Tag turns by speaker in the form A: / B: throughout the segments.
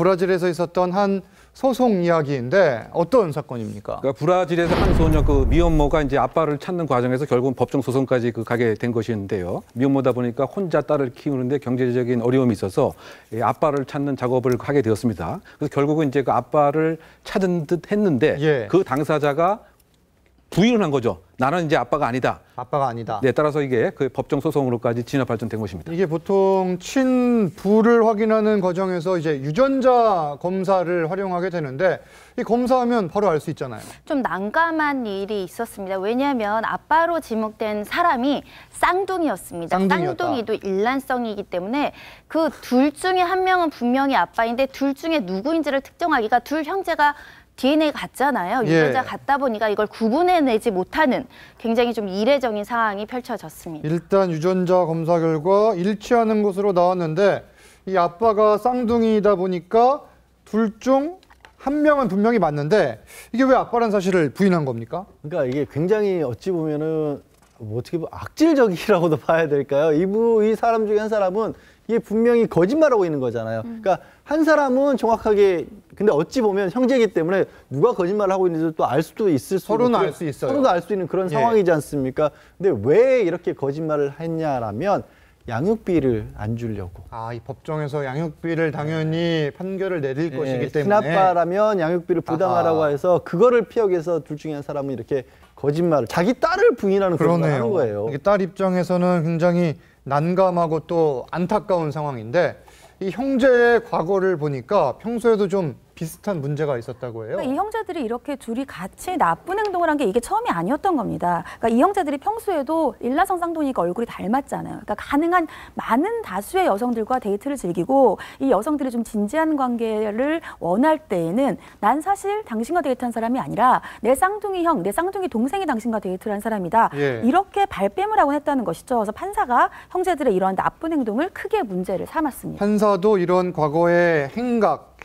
A: 브라질에서 있었던 한 소송 이야기인데 어떤 사건입니까?
B: 그러니까 브라질에서 한 소녀 미혼모가 이제 아빠를 찾는 과정에서 결국은 법정 소송까지 가게 된 것이었는데요. 미혼모다 보니까 혼자 딸을 키우는데 경제적인 어려움이 있어서 아빠를 찾는 작업을 하게 되었습니다. 그래서 결국은 이제 그 아빠를 찾은 듯 했는데 그 당사자가 부인을 한 거죠. 나는 이제 아빠가 아니다.
A: 아빠가 아니다.
B: 네, 따라서 이게 그 법정 소송으로까지 진압 발전된 것입니다.
A: 이게 보통 친부를 확인하는 과정에서 이제 유전자 검사를 활용하게 되는데 이 검사하면 바로 알 수 있잖아요.
C: 좀 난감한 일이 있었습니다. 왜냐하면 아빠로 지목된 사람이 쌍둥이였습니다. 쌍둥이도 일란성이기 때문에 그 둘 중에 한 명은 분명히 아빠인데 둘 중에 누구인지를 특정하기가 둘 형제가 DNA가 같잖아요. 유전자 같다 보니까 이걸 구분해내지 못하는 굉장히 좀 이례적인 상황이 펼쳐졌습니다.
A: 일단 유전자 검사 결과 일치하는 것으로 나왔는데 이 아빠가 쌍둥이다 보니까 둘 중 한 명은 분명히 맞는데 이게 왜 아빠라는 사실을 부인한 겁니까?
D: 그러니까 이게 굉장히 어찌 보면은 어떻게 보면 악질적이라고도 봐야 될까요? 이 사람 중에 한 사람은 이게 분명히 거짓말하고 있는 거잖아요. 그러니까 한 사람은 정확하게 근데 어찌 보면 형제이기 때문에 누가 거짓말을 하고 있는지 또 알 수도 있을 수
A: 서로는 알 수 있어요.
D: 서로도 알 수 있는 그런 상황이지 않습니까? 근데 왜 이렇게 거짓말을 했냐라면 양육비를 안 주려고.
A: 이 법정에서 양육비를 당연히 판결을 내릴 것이기 때문에.
D: 친아빠라면 양육비를 부담하라고 해서 그거를 피하기 위해서 둘 중에 한 사람은 이렇게 거짓말을 자기 딸을 부인하는 그런 걸 하는 거예요.
A: 이게 딸 입장에서는 굉장히 난감하고 또 안타까운 상황인데 이 형제의 과거를 보니까 평소에도 좀 비슷한 문제가 있었다고 해요.
E: 이 형제들이 이렇게 둘이 같이 나쁜 행동을 한 게 이게 처음이 아니었던 겁니다. 그러니까 이 형제들이 평소에도 일란성 쌍둥이가 얼굴이 닮았잖아요. 그러니까 가능한 많은 다수의 여성들과 데이트를 즐기고 이 여성들이 좀 진지한 관계를 원할 때에는 난 사실 당신과 데이트한 사람이 아니라 내 쌍둥이 형, 내 쌍둥이 동생이 당신과 데이트를 한 사람이다. 이렇게 발뺌을 하곤 했다는 것이죠. 그래서 판사가 형제들의 이런 나쁜 행동을 크게 문제를 삼았습니다.
A: 판사도 이런 과거의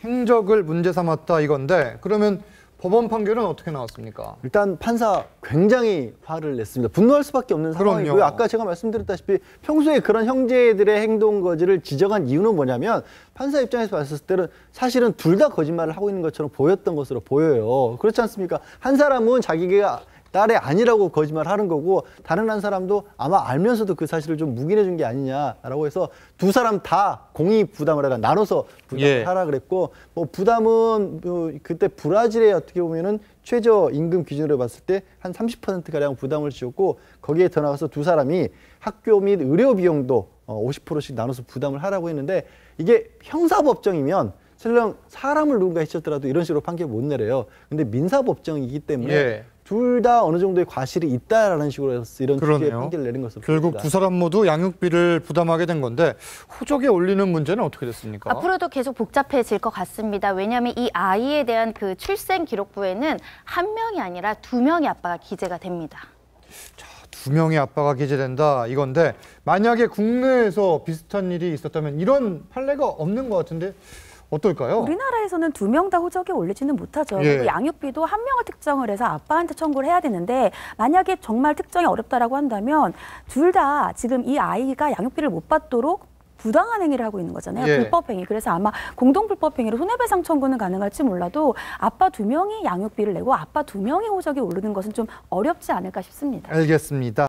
A: 행적을 문제 삼았다 이건데 그러면 법원 판결은 어떻게 나왔습니까?
D: 일단 판사 굉장히 화를 냈습니다. 분노할 수밖에 없는 상황이고요. 아까 제가 말씀드렸다시피 평소에 그런 형제들의 행동 거지를 지적한 이유는 뭐냐면 판사 입장에서 봤을 때는 사실은 둘 다 거짓말을 하고 있는 것처럼 보였던 것으로 보여요. 그렇지 않습니까? 한 사람은 자기가 딸이 아니라고 거짓말하는 거고 다른 한 사람도 아마 알면서도 그 사실을 좀 묵인해 준 게 아니냐라고 해서 두 사람 다 공의 부담을 하라 나눠서 부담을 하라 그랬고 뭐 부담은 그때 브라질에 어떻게 보면은 최저 임금 기준으로 봤을 때 한 30% 가량 부담을 지었고 거기에 더 나가서 두 사람이 학교 및 의료 비용도 50%씩 나눠서 부담을 하라고 했는데 이게 형사법정이면 설령 사람을 누군가 해쳤더라도 이런 식으로 판결 못 내려요. 근데 민사법정이기 때문에 둘 다 어느 정도의 과실이 있다라는 식으로 해서 이런 식의 판결을 내린 것으로
A: 결국 두 사람 모두 양육비를 부담하게 된 건데 호적에 올리는 문제는 어떻게 됐습니까?
C: 앞으로도 계속 복잡해질 것 같습니다. 왜냐하면 이 아이에 대한 그 출생 기록부에는 한 명이 아니라 두 명의 아빠가 기재가 됩니다.
A: 자, 두 명의 아빠가 기재된다 이건데 만약에 국내에서 비슷한 일이 있었다면 이런 판례가 없는 것 같은데 어떨까요?
E: 우리나라에서는 두 명 다 호적에 올리지는 못하죠. 그리고 양육비도 한 명을 특정을 해서 아빠한테 청구를 해야 되는데 만약에 정말 특정이 어렵다라고 한다면 둘 다 지금 이 아이가 양육비를 못 받도록 부당한 행위를 하고 있는 거잖아요. 불법행위. 그래서 아마 공동불법행위로 손해배상 청구는 가능할지 몰라도 아빠 두 명이 양육비를 내고 아빠 두 명이 호적에 오르는 것은 좀 어렵지 않을까 싶습니다.
A: 알겠습니다.